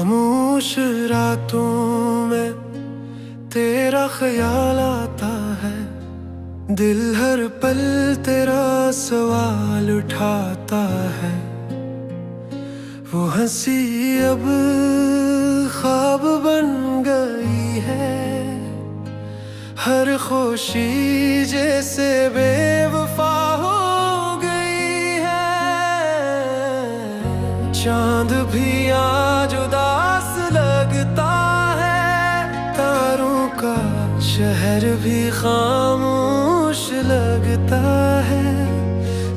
खामोश रातों में तेरा ख्याल आता है, दिल हर पल तेरा सवाल उठाता है। वो हंसी अब ख्वाब बन गई है, हर खुशी जैसे बेवफा हो गई है। चांद भी आज उदास लगता है, तारों का शहर भी खामोश लगता है।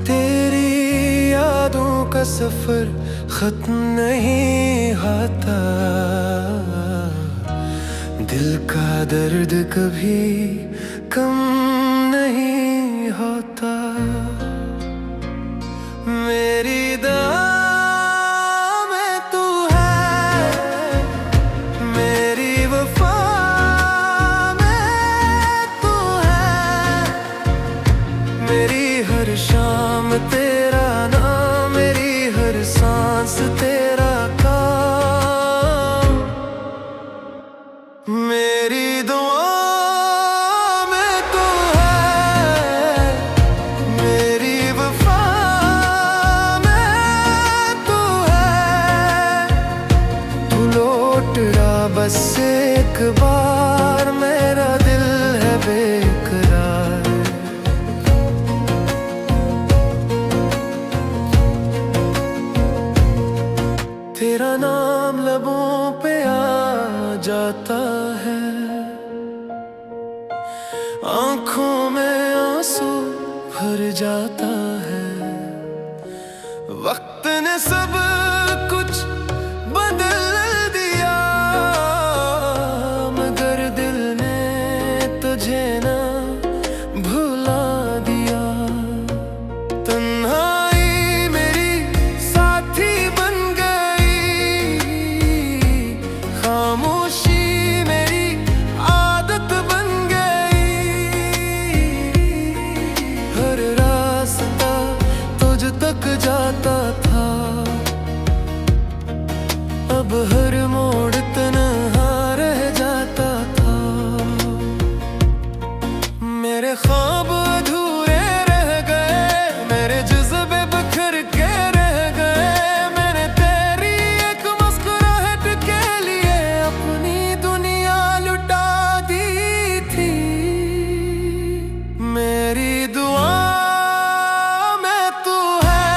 तेरी यादों का सफर खत्म नहीं होता, दिल का दर्द कभी कम नहीं होता। मेरी दुआ में तू है, मेरी वफा में तू है। मेरी हर शाम तेरा नाम, मेरी हर सांस तेरा काम। मेरी दुआ में तू है, मेरी वफा में तू है। तू लौट आ बस एक बार, मेरा दिल है बेकरार। तेरा नाम लबों पे आ जाता है, आंखों में आंसू भर जाता है। वक्त ने सब कुछ बदल दिया, मगर दिल ने तुझे ना भुला दिया। तन्हाई मेरी साथी बन गई, खामोशी मेरी आदत बन गई। हर रास्ता तुझ तक जाता था, अब हर मोड़ तन्हा रह जाता था। मेरे ख्वाब अधूरे रह गए, मेरे जज्बे बिखर के रह गए। मैंने तेरी एक मुस्कुराहट के लिए अपनी दुनिया लुटा दी थी। मेरी दुआ में तू है,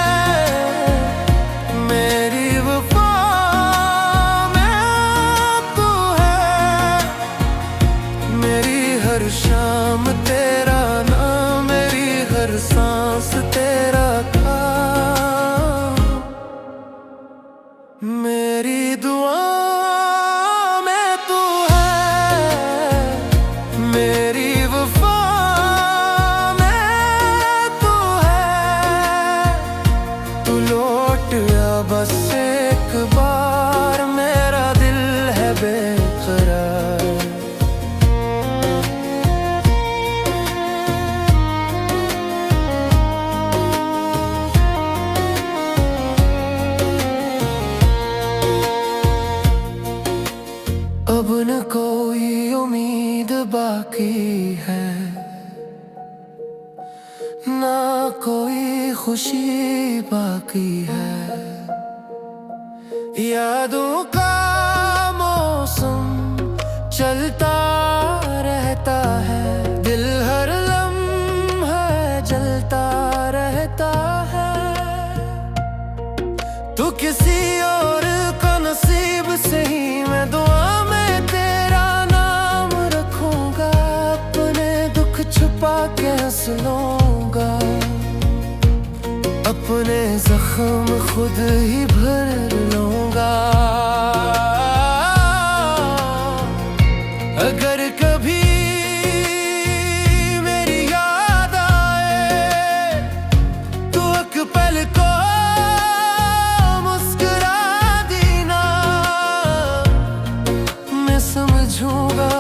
मेरी वफा में तू है। मेरी हर शाम तेरा नाम, मेरी हर सांस तेरा काम। मेरी दुआ में तू है, मेरी वफा में तू है। तू लौट आ बस एक बार, मेरा दिल है बेकरार। अब न कोई उम्मीद बाकी है, ना कोई खुशी बाकी है। यादों का मौसम चलता रहता है, दिल हर लम्हा जलता रहता है। तू किसी और का नसीब सही, मैं दुआ में तेरा नाम रखूंगा। अपने दुख छुपा के हंस लूंगा, अपने जख्म खुद ही भर लूंगा। अगर कभी मेरी याद आए, तो एक पल को मुस्कुरा देना। मैं समझूंगा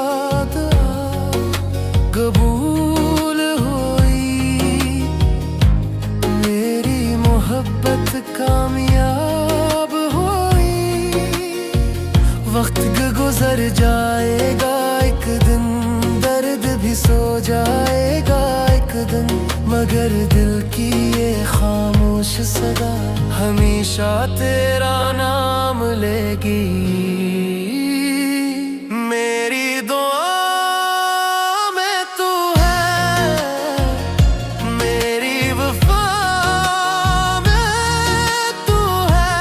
दुआ कबूल हुई, मेरी मोहब्बत कामयाब हुई। हर दिल की ये खामोश सदा हमेशा तेरा नाम लेगी। मेरी दुआ में तू है, मेरी वफा में तू है।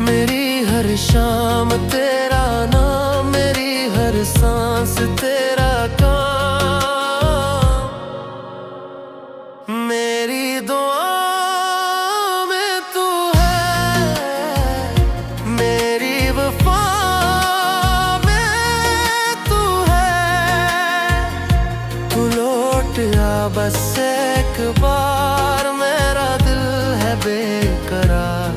मेरी हर शाम तेरा नाम, मेरी हर सांस तेरा मेरी दुआ में तू है, मेरी वफा में तू है। तू लौट आ बस एक बार, मेरा दिल है बेकरार।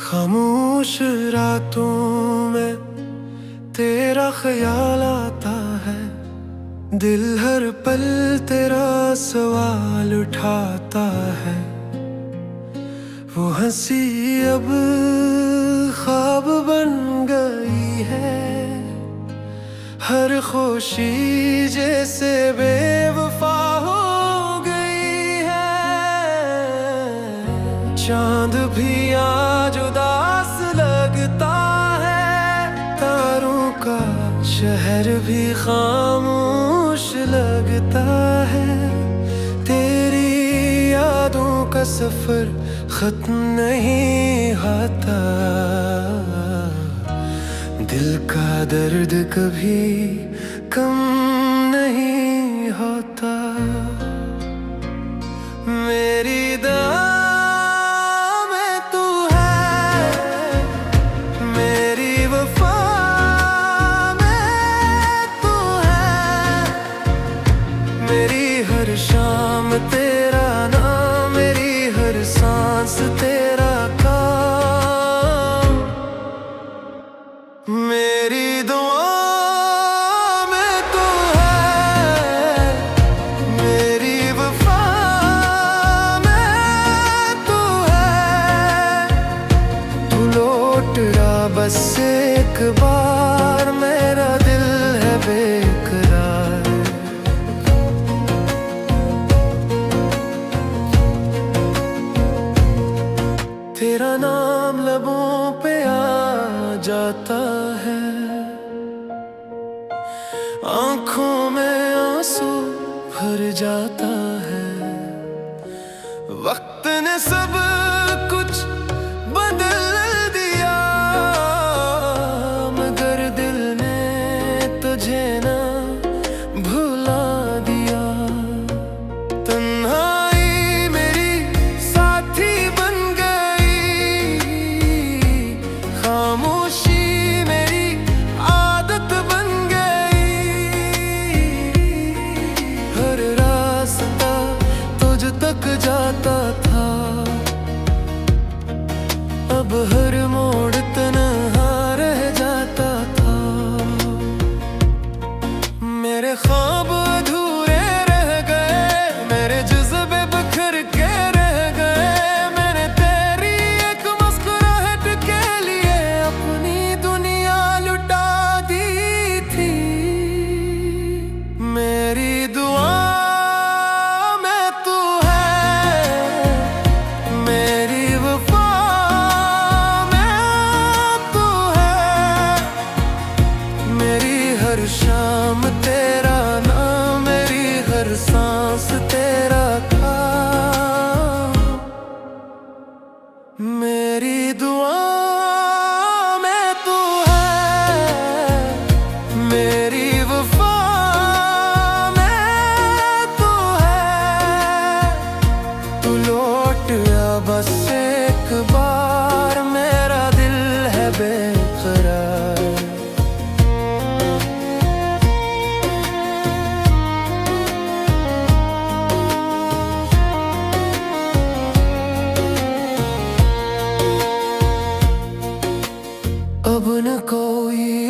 खामोश रातों में तेरा ख्याल आता है, दिल हर पल तेरा सवाल उठाता है। वो हंसी अब ख्वाब बन गई है, हर खुशी जैसे बेवफा हो गई है। चांद भी आज उदास लगता है, तारों का शहर भी खामोश लगता है। तेरी यादों का सफर खत्म नहीं होता, दिल का दर्द कभी कम नहीं होता। मेरी दुआ में तू है, मेरी वफा में तू है। मेरी हर शाम तेरा नाम, मेरी हर सांस तेरा काम। मेरी दुआ में तू है, मेरी वफा में तू है। तू लौट आ बस एक बार, मेरा दिल है बेकरार। तेरा नाम लबों पे आ जाता है, आंखों में आंसू भर जाता है। वक्त ने सब कुछ बदल दिया, मगर दिल ने तुझे ना भुला दिया। तन्हाई मेरी साथी बन गई, खामोशी मेरी आदत बन गई। हर रास्ता तुझ तक जाता था, अब हर मोड़ तन्हा रह जाता था। मेरे ख्वाब अधूरे रह गए, मेरे जज्बे बिखर के रह गए। मैंने तेरी एक मुस्कुराहट के लिए अपनी दुनिया लुटा दी थी। मेरी दुआ में तू है, मेरी वफा में तू है। मेरी हर शाम तेरा नाम, मेरी हर सांस तेरा काम। मेरी दुआ में तू है, मेरी वफा में तू है। तू लौट आ बस एक बार, मेरा दिल है बेकरार। अब न कोई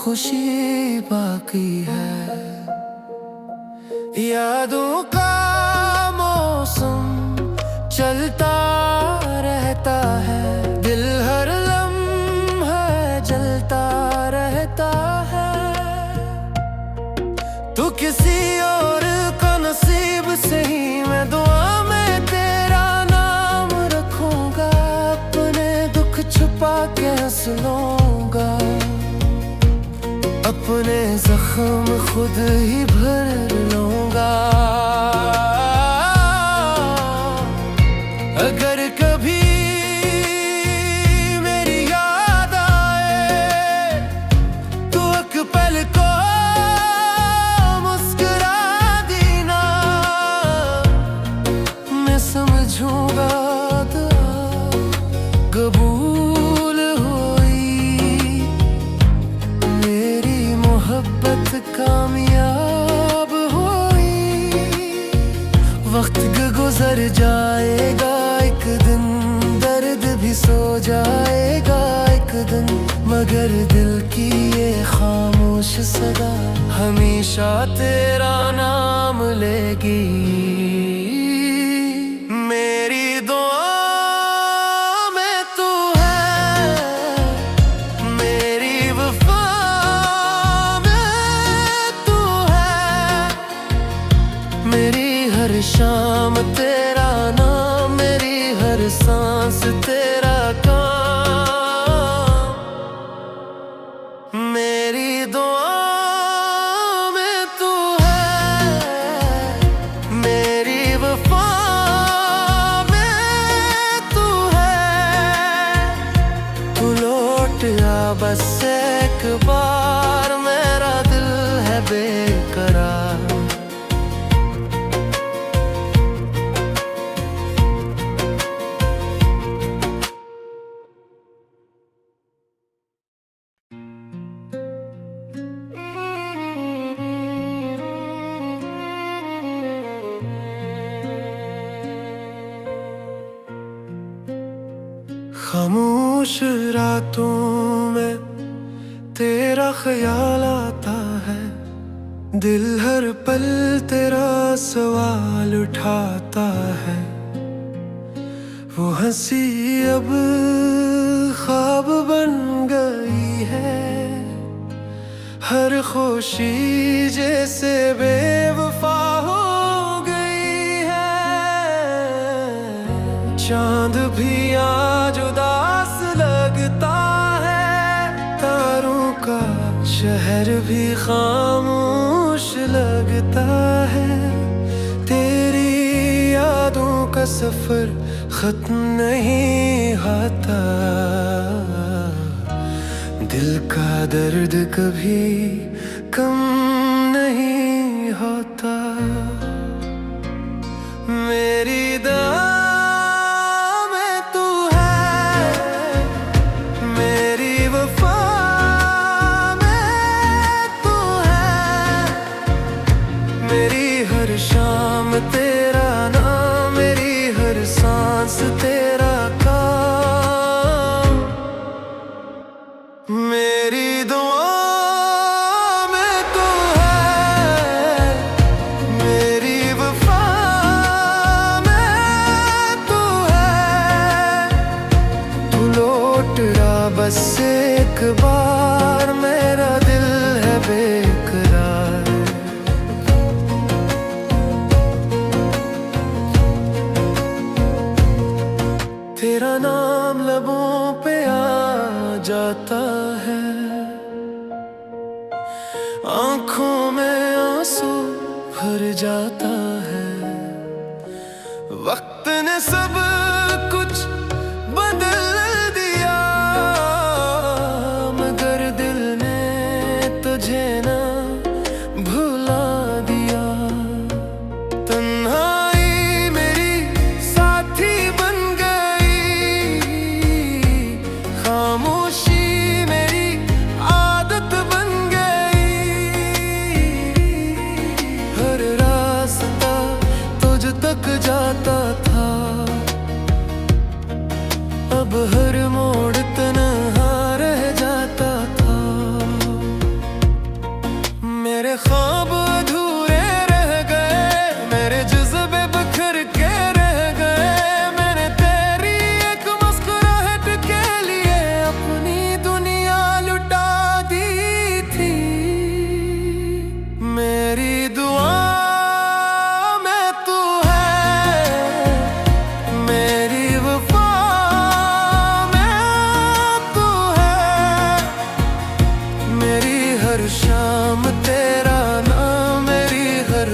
खुशी बाकी है। यादों का मौसम चलता रहता है, दिल हर लम्हा जलता रहता है। तू किसी और का नसीब से ही मैं दुआ में तेरा नाम रखूंगा, अपने दुख छुपा के हंस लूंगा, अपने जख्म खुद ही भर लूंगा। अगर कभी मेरी याद आए तो एक पल को मुस्कुरा देना, मैं समझूंगा दुआ कबूल हुई, मेरी मोहब्बत कामयाब हुई। वक्त गुजर जाएगा एक दिन, दर्द भी सो जाएगा एक दिन, मगर दिल की ये खामोश सदा हमेशा तेरा नाम लेगी। मेरी दुआ में तू है, मेरी वफा में तू है, मेरी हर शाम तेरा नाम, मेरी हर सांस तेरा काम। मेरी दुआ में तू है, मेरी वफा में तू है। तू लौट आ बस एक बार, मेरा दिल है बेकरार। खामोश रातों में तेरा ख्याल आता है, दिल हर पल तेरा सवाल उठाता है। वो हंसी अब ख्वाब बन गई है, हर खुशी जैसे बेवफा हो गई है। चांद भी आज उदास लगता है, तारों का शहर भी खामोश लगता है। तेरी यादों का सफर खत्म नहीं होता, दिल का दर्द कभी कम नहीं होता। मेरी दुआ में तू है, मेरी वफा में तू है, मेरी हर शाम तेरा नाम, मेरी हर सांस तेरा काम। मेरी दुआ में तू है, मेरी वफा में तू है। तू लौट आ बस एक बार, मेरा दिल है बेकरार। तेरा नाम लबों पे आ जाता है, आंखों में आंसू भर जाता है। वक्त ने सब कुछ बदल दिया, मगर दिल ने तुझे ना भुला दिया। तन्हाई मेरी साथी बन गई, खामोशी मेरी आदत बन गई। हर रास्ता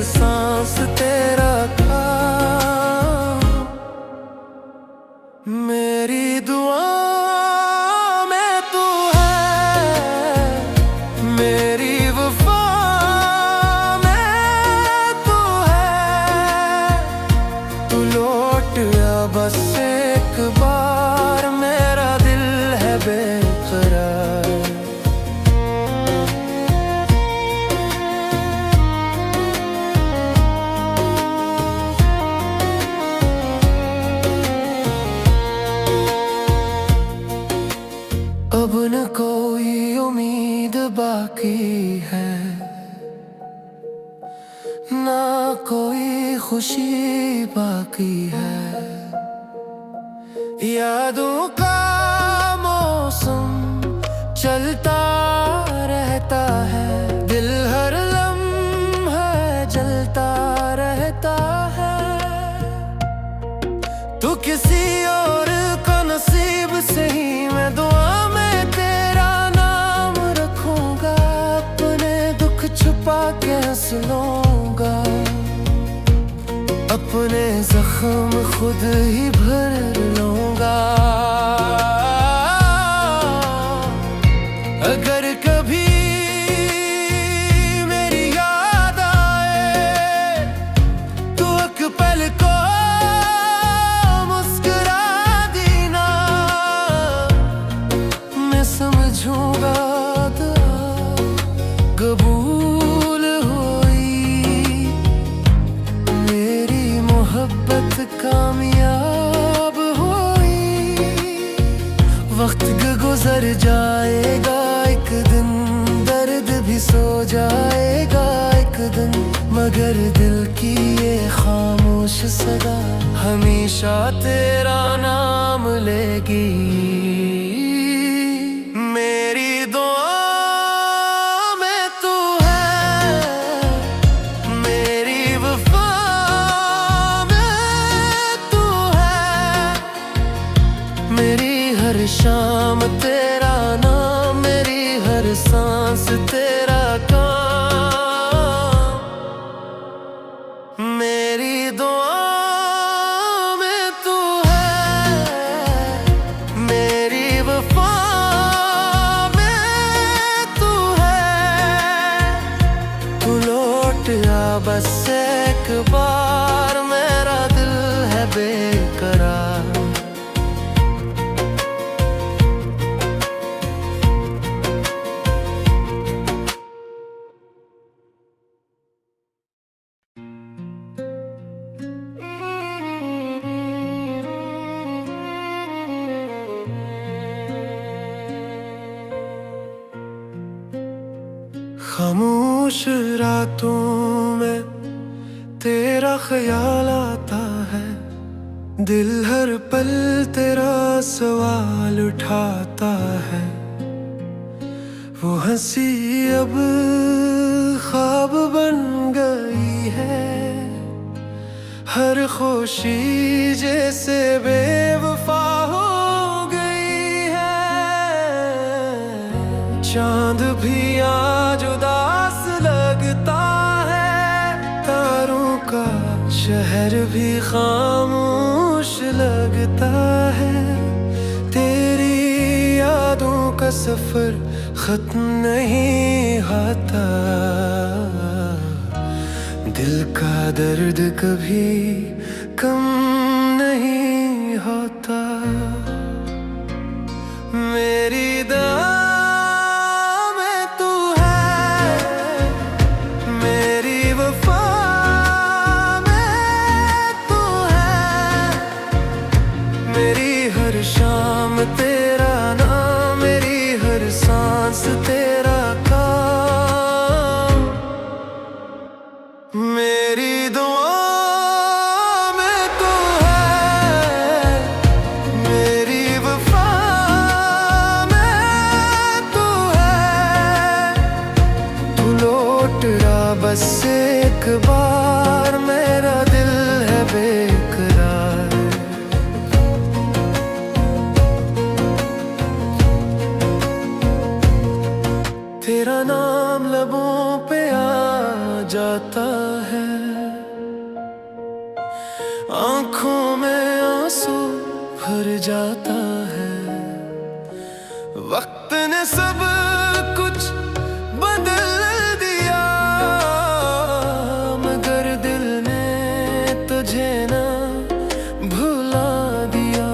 सांस तेरा काम। मेरी दुआ में तू है, मेरी वफा में तू है। तू लौट आ बस एक बार, मेरा दिल है बेकरार। अब न कोई उम्मीद बाकी है, ना कोई खुशी बाकी है। यादों का मौसम चलता रहता है, दिल हर लम्हा जलता रहता है। तू किसी और का नसीब से ही, मैं दुआ में तेरा नाम रखूंगा। अपने दुख छुपा के हंस लूंगा, अपने जख्म खुद ही भर लूंगा। अगर कभी मेरी याद आए तो एक पल को मुस्कुरा देना। मैं समझूंगा कबूल हुई, मेरी मोहब्बत कामयाब हुई। वक्त गुजर जाएगा एक दिन, दर्द भी सो जाएगा एक दिन, मगर दिल की ये खामोश सदा हमेशा तेरा नाम लेगी। मेरी दुआ में तू है, मेरी वफा में तू है। मेरी हर शाम तेरा नाम, मेरी हर सांस तेरा काम। मेरी दुआ में तू है, मेरी वफा में तू है। तू लौट आ बस एक बार, मेरा दिल है बेकरार। खामोश रातों में तेरा ख्याल आता है, दिल हर पल तेरा सवाल उठाता है। वो हंसी अब ख्वाब बन गई है, हर खुशी जैसे बेवफा हो गई है। चांद भी आज उदास लगता है, तारों का शहर भी खामोश लगता है। तेरी यादों का सफर खत्म नहीं होता, दिल का दर्द कभी कम नहीं होता। मेरी दुआ में तू है, मेरी वफा में तू है। मेरी हर शाम तेरा नाम, मेरी हर सांस तेरा काम। मेरी दुआ में तू है, मेरी वफा में तू है। तू लौट आ बस एक बार, मेरा दिल है बेकरार। तेरा नाम लबों पे आ जाता है, भर जाता है। वक्त ने सब कुछ बदल दिया, मगर दिल ने तुझे ना भुला दिया।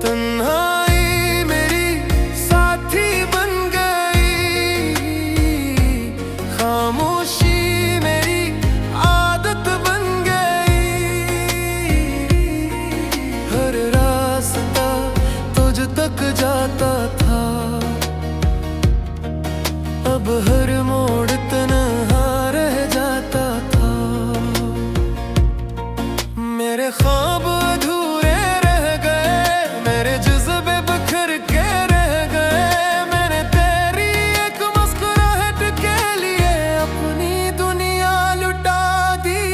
तन्हाई मेरी साथी बन गई, खामोशी मेरी आदत बन गई। हर रास्ता तुझ तक जाता था, अब हर मोड़ तन्हा रह जाता था। मेरे ख्वाब अधूरे रह गए, मेरे जज्बे बिखर के रह गए। मैंने तेरी एक मुस्कुराहट के लिए अपनी दुनिया लुटा दी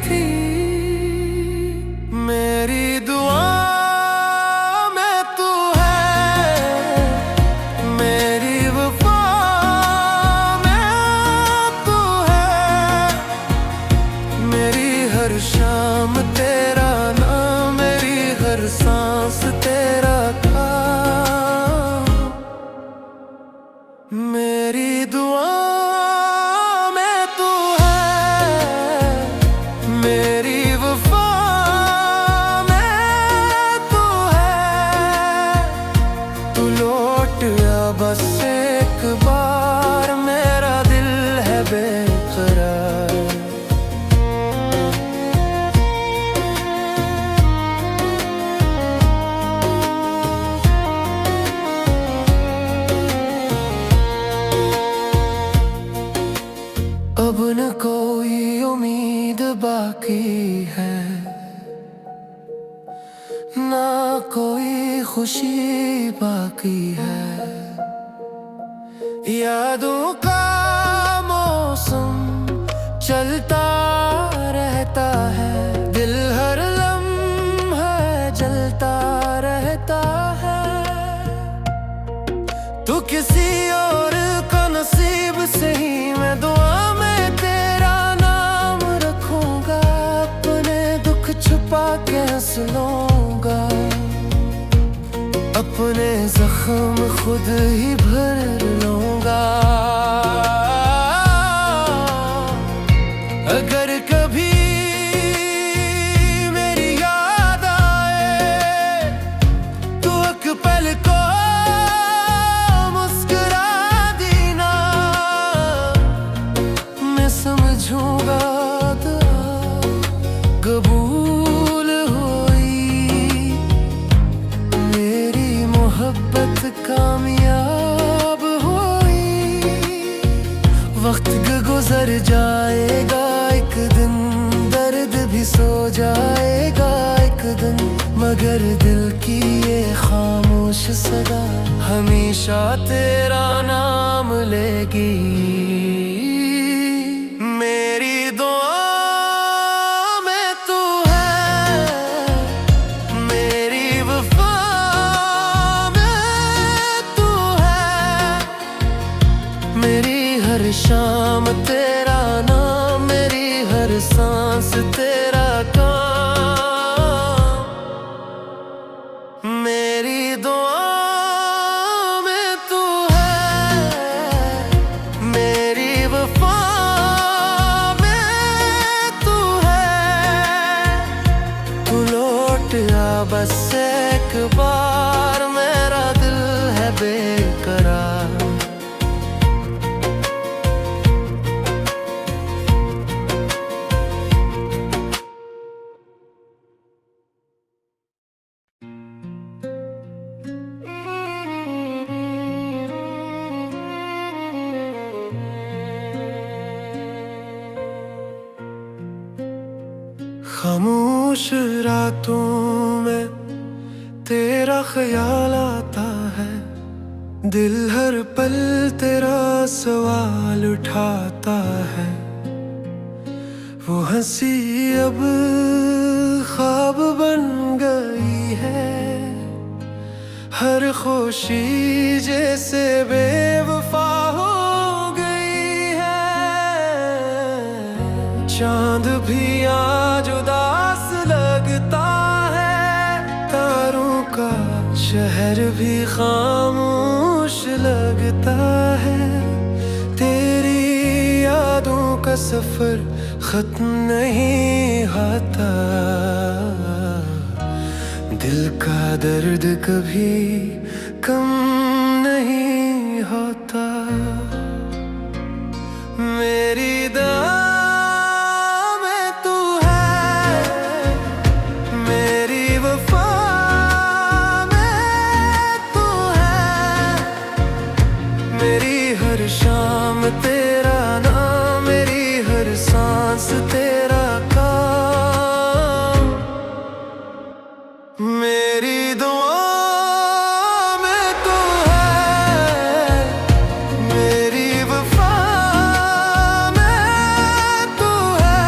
थी। मेरी दुआ में तू है, मेरी वफा में तू है। मेरी हर शाम तेरा नाम, मेरी हर सांस तेरा काम। मेरी दुआ में तू है, मेरी वफा में तू है। तू लौट आ बस एक बार, मेरा दिल है बेकरार। अब न कोई उम्मीद बाकी है, ना कोई खुशी बाकी है। यादों का मौसम चलता रहता है, दिल हर लम्हा जलता रहता है। तू किसी और का नसीब सही, मैं दुआ में तेरा नाम रखूंगा। अपने दुख छुपा के हंस लूंगा, अपने जख्म खुद ही भर लूंगा। अगर कभी मेरी याद आए, तो एक पल को मुस्कुरा देना। मैं समझूंगा दुआ कबूल हुई, मेरी मोहब्बत कामयाब हुई। वक्त गुजर जाएगा एक दिन, दर्द भी सो जाएगा एक दिन, मगर दिल की ये खामोश सदा हमेशा तेरा नाम लेगी। मेरी दुआ में तू है, मेरी वफा में तू है। मेरी हर शाम तेरा नाम, मेरी हर सांस तेरा काम। मेरी दुआ में तू है, मेरी वफा में तू है। तू लौट आ बस एक बार, मेरा दिल है बेकरार। खामोश रातों में तेरा ख्याल आता है, दिल हर पल तेरा सवाल उठाता है। वो हंसी अब ख्वाब बन गई है, हर खुशी जैसे बेवफा हो गई है। चांद भी आज उदास लगता है, शहर भी खामोश लगता है, तेरी यादों का सफर खत्म नहीं होता। दिल का दर्द कभी कम नहीं होता। मेरी दुआ में तू है, मेरी वफा में तू है। मेरी हर शाम तेरा नाम, मेरी हर सांस तेरा काम। मेरी दुआ में तू है, मेरी वफा में तू है।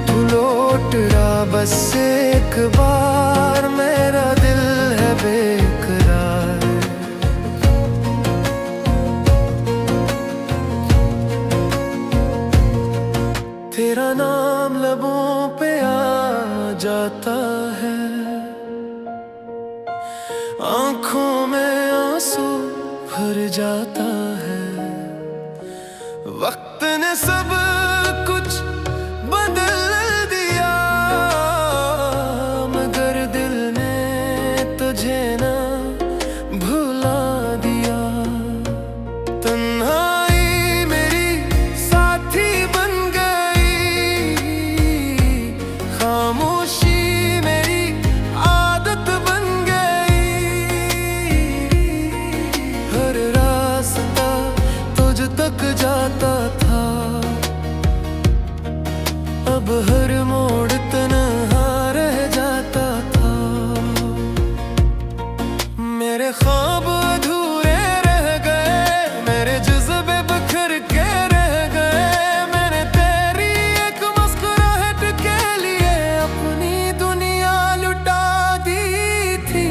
तू लौट आ बस एक बार, मेरा दिल है बेकरार। तेरा नाम लबों पे आ जाता है, आंखों में आंसू भर जाता है। वक्त ने सब कुछ बदल दिया, मगर दिल ने तुझे ना भुला दिया। तन्हाई मेरी साथी बन गई, खामोशी मेरी आदत बन गई। हर रास्ता तुझ तक जाता था, अब हर मोड़ तन्हा रह जाता था। मेरे ख्वाब अधूरे रह गए, मेरे जज्बे बिखर के रह गए। मैंने तेरी एक मुस्कुराहट के लिए अपनी दुनिया लुटा दी थी।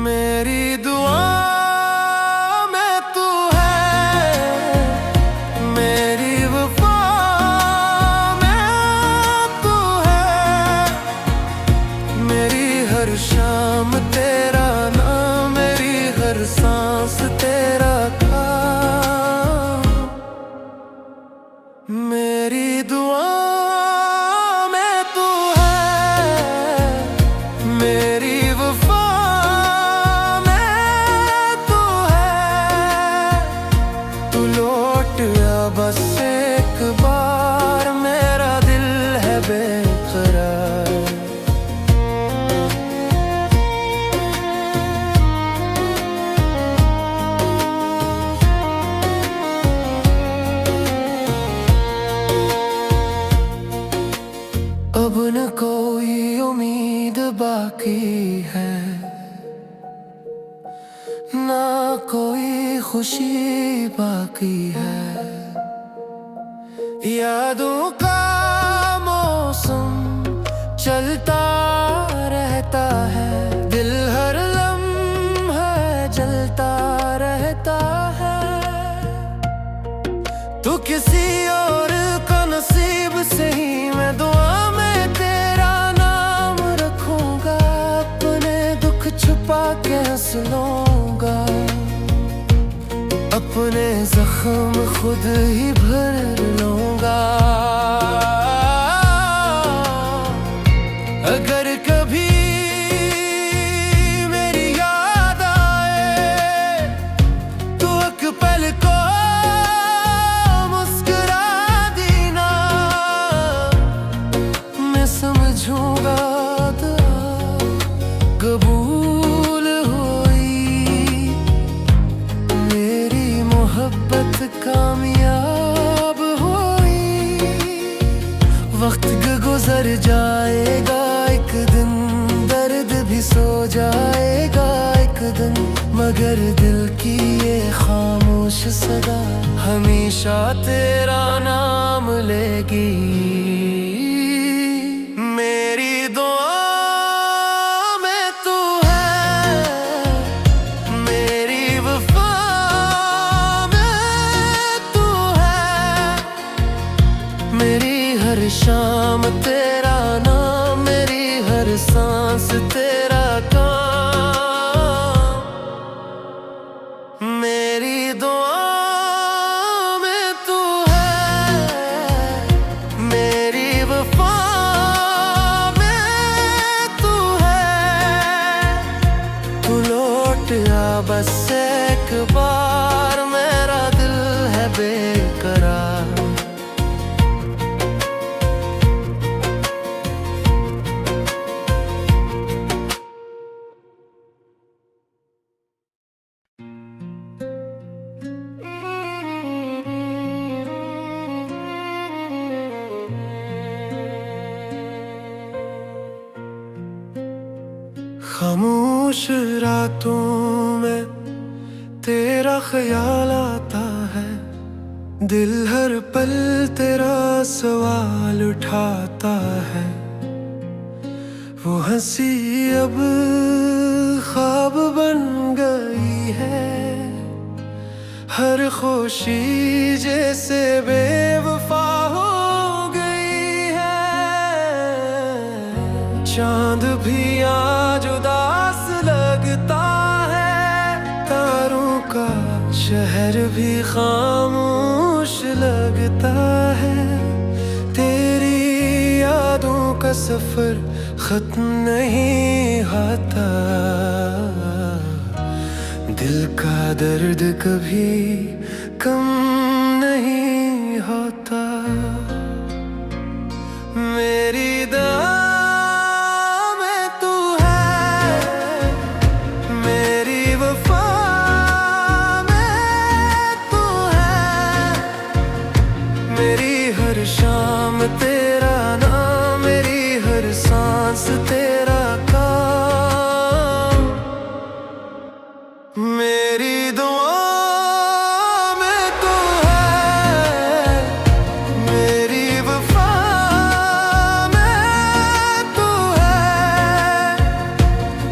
मेरी दुआ में तू है, मेरी वफा में तू है। मेरी हर शाम तेरा नाम, मेरी हर सांस तेरा काम। मेरी दुआ में तू है, मेरी वफा में तू है। तू लौट आ बस एक बार, मेरा दिल है बेकरार। अब न कोई उम्मीद बाकी है, ना कोई खुशी बाकी है। यादों का मौसम चलता रहता है, दिल हर लम्हा जलता रहता है। तू किसी और का नसीब से ही, मैं दुआ में तेरा नाम रखूंगा। अपने दुख छुपा के हंस लूंगा, अपने जख्म खुद ही भर लूंगा। अगर कभी मेरी याद आए, तो एक पल को मुस्कुरा देना। मैं समझूंगा कबूल हुई, मेरी मोहब्बत कामयाब हुई। वक्त गुजर जाएगा एक दिन, दर्द भी सो जाएगा एक दिन, मगर दिल की ये खामोश सदा हमेशा तेरा नाम लेगी। मेरी दुआ में तू है, मेरी वफा में तू है। मेरी हर शाम तेरा नाम, मेरी हर सांस सांस तेरा काम। मेरी दुआ में तू है, मेरी वफा में तू है। तू लौट आ बस एक बार, मेरा दिल है बेकरार। खामोश रातों में तेरा ख्याल आता है, दिल हर पल तेरा सवाल उठाता है। वो हंसी अब ख्वाब बन गई है, हर खुशी जैसे बेवफा हो गई है। चांद भी आज उदास लगता है, तारों का शहर भी खामोश लगता है। तेरी यादों का सफर खत्म नहीं होता, दिल का दर्द कभी कम नहीं होता। मेरी दुआ में तू है, मेरी वफा में तू है। मेरी हर शाम तेरा नाम, मेरी हर सांस तेरा काम। मेरी दुआ में तू है, मेरी वफा में तू है।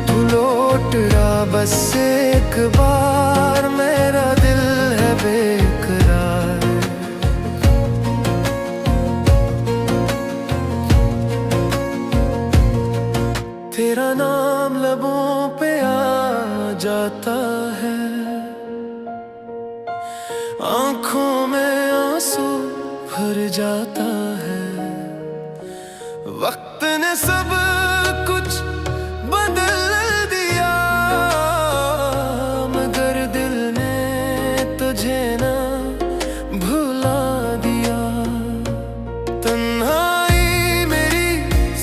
तू लौट आ बस एक बार, मेरा दिल है बेकरार। तेरा नाम लबों पे आ जाता है, आंखों में आंसू भर जाता है। वक्त ने सब कुछ बदल दिया, मगर दिल ने तुझे ना भुला दिया। तन्हाई मेरी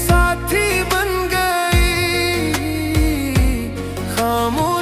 साथी बन गई, खामोश